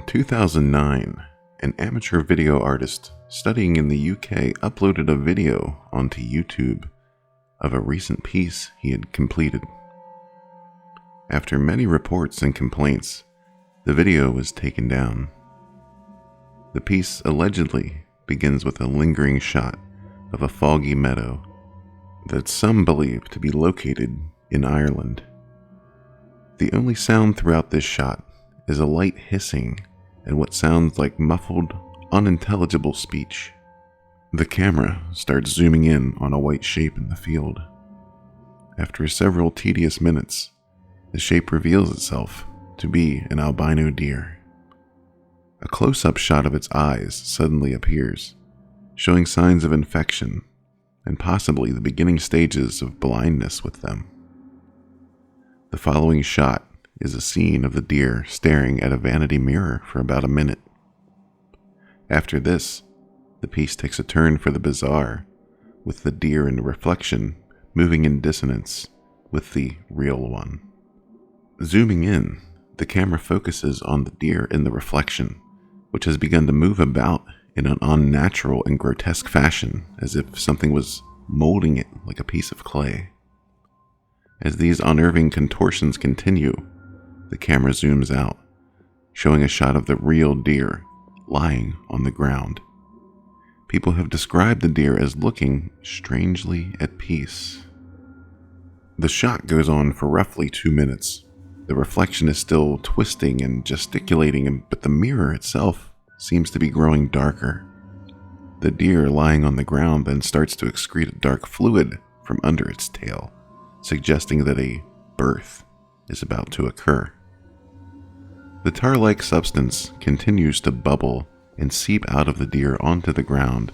2009, an amateur video artist studying in the UK uploaded a video onto YouTube of a recent piece he had completed. After many reports and complaints, the video was taken down. The piece allegedly begins with a lingering shot of a foggy meadow that some believe to be located in Ireland. The only sound throughout this shot is a light hissing and what sounds like muffled, unintelligible speech. The camera starts zooming in on a white shape in the field. After several tedious minutes, the shape reveals itself to be an albino deer. A close-up shot of its eyes suddenly appears, showing signs of infection and possibly the beginning stages of blindness with them. The following shot is a scene of the deer staring at a vanity mirror for about a minute. After this, the piece takes a turn for the bizarre, with the deer in the reflection moving in dissonance with the real one. Zooming in, the camera focuses on the deer in the reflection, which has begun to move about in an unnatural and grotesque fashion, as if something was molding it like a piece of clay. As these unnerving contortions continue, the camera zooms out, showing a shot of the real deer lying on the ground. People have described the deer as looking strangely at peace. The shot goes on for roughly 2 minutes. The reflection is still twisting and gesticulating, but the mirror itself seems to be growing darker. The deer lying on the ground then starts to excrete a dark fluid from under its tail, suggesting that a birth is about to occur. The tar-like substance continues to bubble and seep out of the deer onto the ground.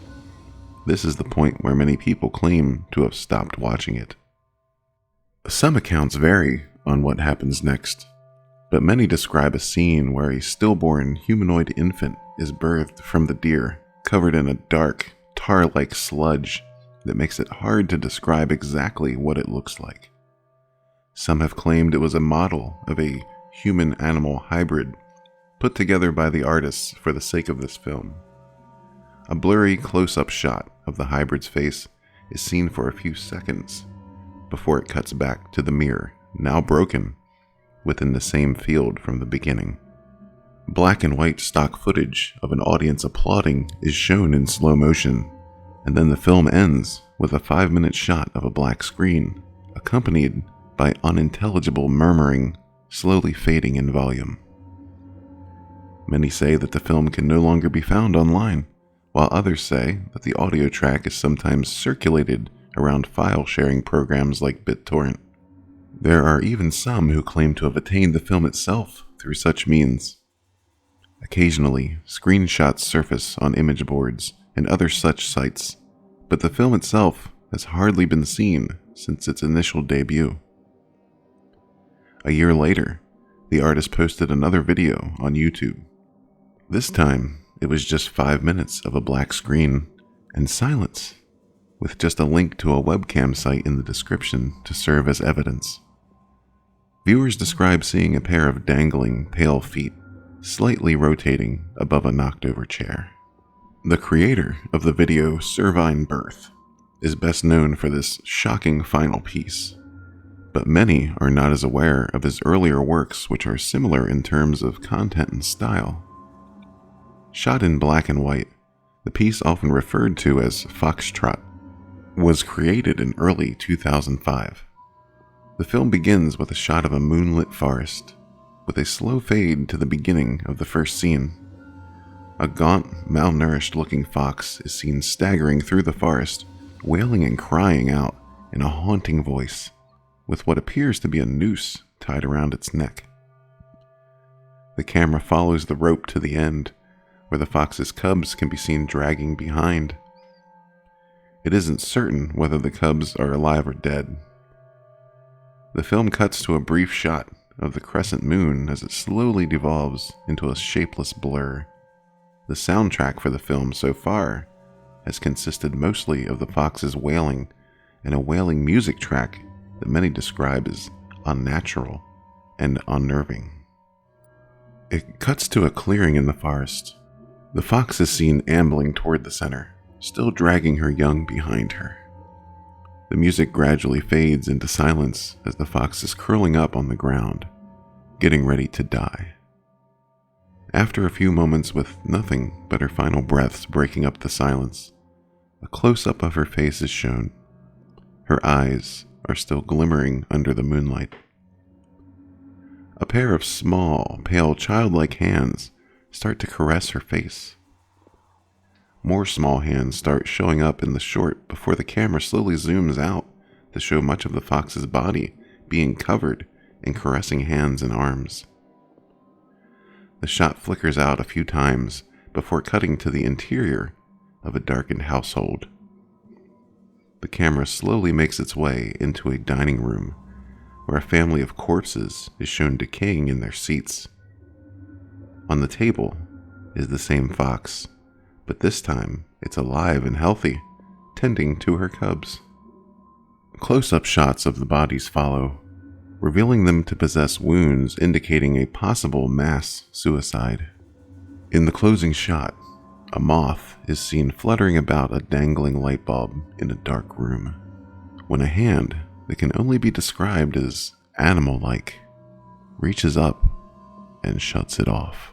This is the point where many people claim to have stopped watching it. Some accounts vary on what happens next, but many describe a scene where a stillborn humanoid infant is birthed from the deer, covered in a dark, tar-like sludge that makes it hard to describe exactly what it looks like. Some have claimed it was a model of a human-animal hybrid put together by the artists for the sake of this film. A blurry close-up shot of the hybrid's face is seen for a few seconds before it cuts back to the mirror, now broken, within the same field from the beginning. Black and white stock footage of an audience applauding is shown in slow motion, and then the film ends with a 5-minute shot of a black screen, accompanied by unintelligible murmuring slowly fading in volume. Many say that the film can no longer be found online, while others say that the audio track is sometimes circulated around file-sharing programs like BitTorrent. There are even some who claim to have attained the film itself through such means. Occasionally, screenshots surface on image boards and other such sites, but the film itself has hardly been seen since its initial debut. A year later, the artist posted another video on YouTube. This time, it was just 5 minutes of a black screen and silence, with just a link to a webcam site in the description to serve as evidence. Viewers describe seeing a pair of dangling, pale feet slightly rotating above a knocked-over chair. The creator of the video CERVINE Birth is best known for this shocking final piece, but many are not as aware of his earlier works, which are similar in terms of content and style. Shot in black and white, the piece often referred to as Foxtrot was created in early 2005. The film begins with a shot of a moonlit forest, with a slow fade to the beginning of the first scene. A gaunt, malnourished-looking fox is seen staggering through the forest, wailing and crying out in a haunting voice, with what appears to be a noose tied around its neck. The camera follows the rope to the end, where the fox's cubs can be seen dragging behind. It isn't certain whether the cubs are alive or dead. The film cuts to a brief shot of the crescent moon as it slowly devolves into a shapeless blur. The soundtrack for the film so far has consisted mostly of the fox's wailing and a wailing music track that many describe as unnatural and unnerving. It cuts to a clearing in the forest. The fox is seen ambling toward the center, still dragging her young behind her. The music gradually fades into silence as the fox is curling up on the ground, getting ready to die. After a few moments with nothing but her final breaths breaking up the silence, a close-up of her face is shown. Her eyes are still glimmering under the moonlight. A pair of small, pale, childlike hands start to caress her face. More small hands start showing up in the short before the camera slowly zooms out to show much of the fox's body being covered in caressing hands and arms. The shot flickers out a few times before cutting to the interior of a darkened household. The camera slowly makes its way into a dining room where a family of corpses is shown decaying in their seats. On the table is the same fox, but this time it's alive and healthy, tending to her cubs. Close-up shots of the bodies follow, revealing them to possess wounds indicating a possible mass suicide. In the closing shot, a moth is seen fluttering about a dangling light bulb in a dark room, when a hand that can only be described as animal-like reaches up and shuts it off.